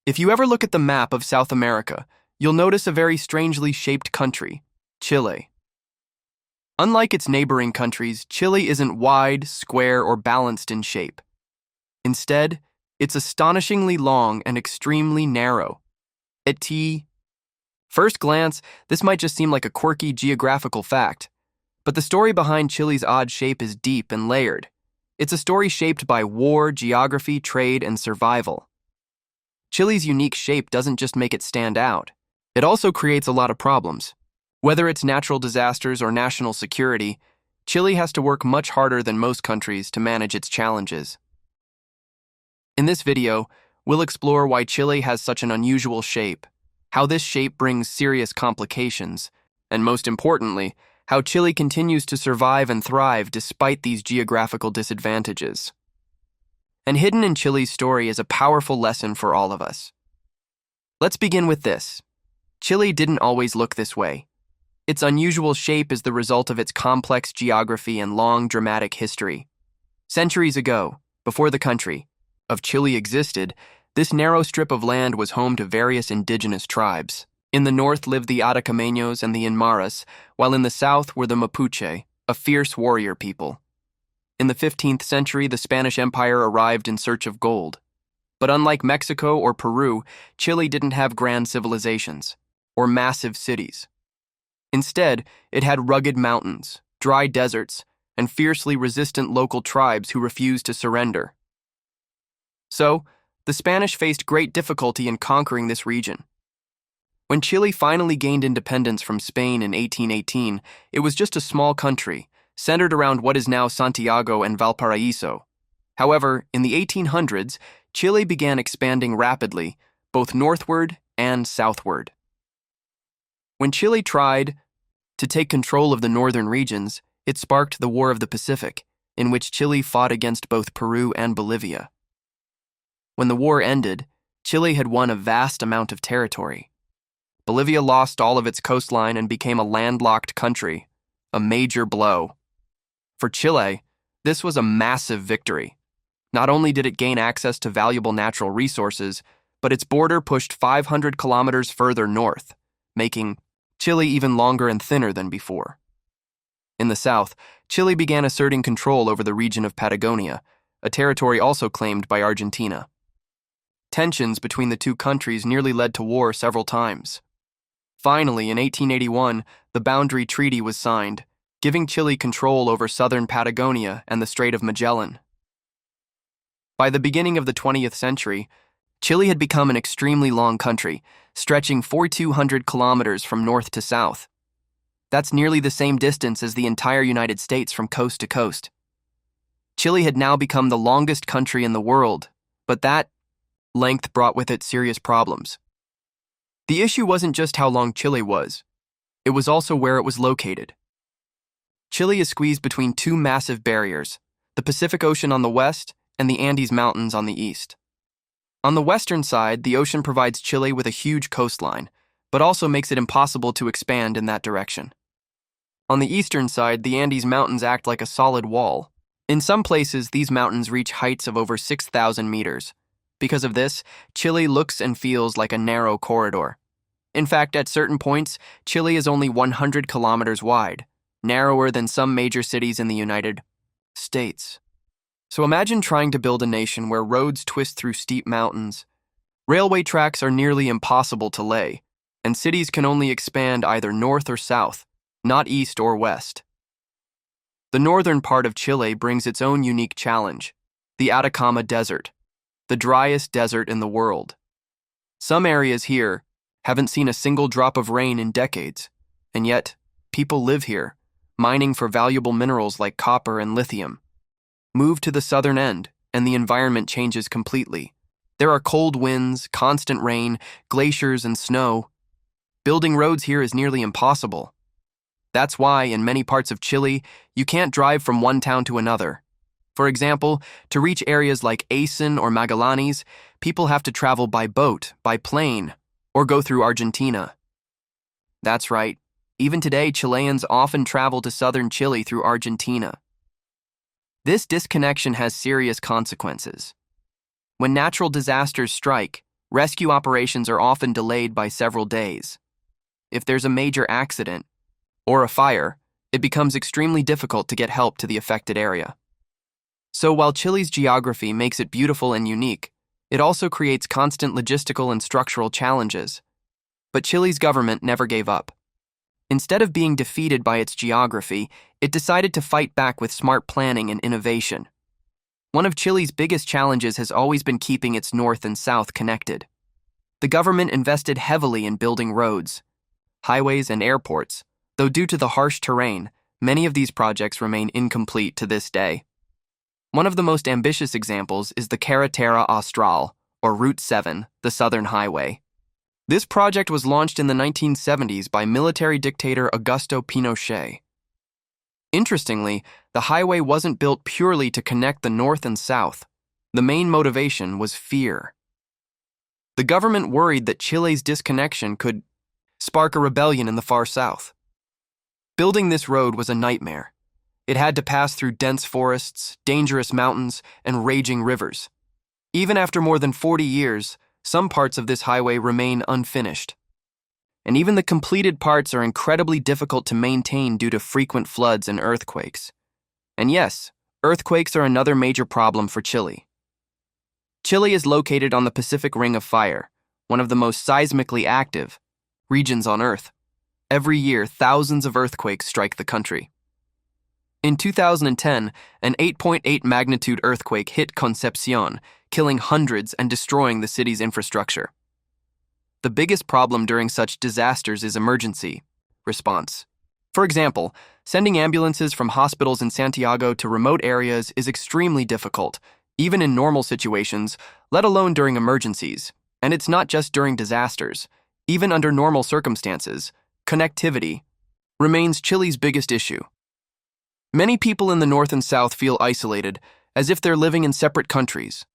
If you ever look at the map of South America, you'll notice a very strangely shaped country, Chile. Unlike its neighboring countries, Chile isn't wide, square, or balanced in shape. Instead, it's astonishingly long and extremely narrow. At first glance, this might just seem like a quirky geographical fact, but the story behind Chile's odd shape is deep and layered. It's a story shaped by war, geography, trade, and survival. Chile's unique shape doesn't just make it stand out. It also creates a lot of problems. Whether it's natural disasters or national security, Chile has to work much harder than most countries to manage its challenges. In this video, we'll explore why Chile has such an unusual shape, how this shape brings serious complications, and most importantly, how Chile continues to survive and thrive despite these geographical disadvantages. And hidden in Chile's story is a powerful lesson for all of us. Let's begin with this. Chile didn't always look this way. Its unusual shape is the result of its complex geography and long, dramatic history. Centuries ago, before the country of Chile existed, this narrow strip of land was home to various indigenous tribes. In the north lived the Atacameños and the Aymaras, while in the south were the Mapuche, a fierce warrior people. In the 15th century, the Spanish Empire arrived in search of gold. But unlike Mexico or Peru, Chile didn't have grand civilizations or massive cities. Instead, it had rugged mountains, dry deserts, and fiercely resistant local tribes who refused to surrender. So, the Spanish faced great difficulty in conquering this region. When Chile finally gained independence from Spain in 1818, it was just a small country, centered around what is now Santiago and Valparaiso. However, in the 1800s, Chile began expanding rapidly, both northward and southward. When Chile tried to take control of the northern regions, it sparked the War of the Pacific, in which Chile fought against both Peru and Bolivia. When the war ended, Chile had won a vast amount of territory. Bolivia lost all of its coastline and became a landlocked country, a major blow. For Chile, this was a massive victory. Not only did it gain access to valuable natural resources, but its border pushed 500 kilometers further north, making Chile even longer and thinner than before. In the south, Chile began asserting control over the region of Patagonia, a territory also claimed by Argentina. Tensions between the two countries nearly led to war several times. Finally, in 1881, the boundary treaty was signed, giving Chile control over southern Patagonia and the Strait of Magellan. By the beginning of the 20th century, Chile had become an extremely long country, stretching 4,200 kilometers from north to south. That's nearly the same distance as the entire United States from coast to coast. Chile had now become the longest country in the world, but that length brought with it serious problems. The issue wasn't just how long Chile was, it was also where it was located. Chile is squeezed between two massive barriers, the Pacific Ocean on the west and the Andes Mountains on the east. On the western side, the ocean provides Chile with a huge coastline, but also makes it impossible to expand in that direction. On the eastern side, the Andes Mountains act like a solid wall. In some places, these mountains reach heights of over 6,000 meters. Because of this, Chile looks and feels like a narrow corridor. In fact, at certain points, Chile is only 100 kilometers wide, narrower than some major cities in the United States. So imagine trying to build a nation where roads twist through steep mountains, railway tracks are nearly impossible to lay, and cities can only expand either north or south, not east or west. The northern part of Chile brings its own unique challenge, the Atacama Desert, the driest desert in the world. Some areas here haven't seen a single drop of rain in decades, and yet people live here, mining for valuable minerals like copper and lithium. Move to the southern end, and the environment changes completely. There are cold winds, constant rain, glaciers, and snow. Building roads here is nearly impossible. That's why, in many parts of Chile, you can't drive from one town to another. For example, to reach areas like Aysén or Magallanes, people have to travel by boat, by plane, or go through Argentina. That's right. Even today, Chileans often travel to southern Chile through Argentina. This disconnection has serious consequences. When natural disasters strike, Rescue operations are often delayed by several days. If there's a major accident or a fire, it becomes extremely difficult to get help to the affected area. So while Chile's geography makes it beautiful and unique, it also creates constant logistical and structural challenges. But Chile's government never gave up. Instead of being defeated by its geography, it decided to fight back with smart planning and innovation. One of Chile's biggest challenges has always been keeping its north and south connected. The government invested heavily in building roads, highways, and airports, though due to the harsh terrain, many of these projects remain incomplete to this day. One of the most ambitious examples is the Carretera Austral, or Route 7, the Southern Highway. This project was launched in the 1970s by military dictator Augusto Pinochet. Interestingly, the highway wasn't built purely to connect the north and south. The main motivation was fear. The government worried that Chile's disconnection could spark a rebellion in the far south. Building this road was a nightmare. It had to pass through dense forests, dangerous mountains, and raging rivers. Even after more than 40 years, some parts of this highway remain unfinished. And even the completed parts are incredibly difficult to maintain due to frequent floods and earthquakes. And yes, earthquakes are another major problem for Chile. Chile is located on the Pacific Ring of Fire, one of the most seismically active regions on Earth. Every year, thousands of earthquakes strike the country. In 2010, an 8.8 magnitude earthquake hit Concepcion, killing hundreds and destroying the city's infrastructure. The biggest problem during such disasters is emergency response. For example, sending ambulances from hospitals in Santiago to remote areas is extremely difficult, even in normal situations, let alone during emergencies. And it's not just during disasters. Even under normal circumstances, connectivity remains Chile's biggest issue. Many people in the north and south feel isolated, as if they're living in separate countries.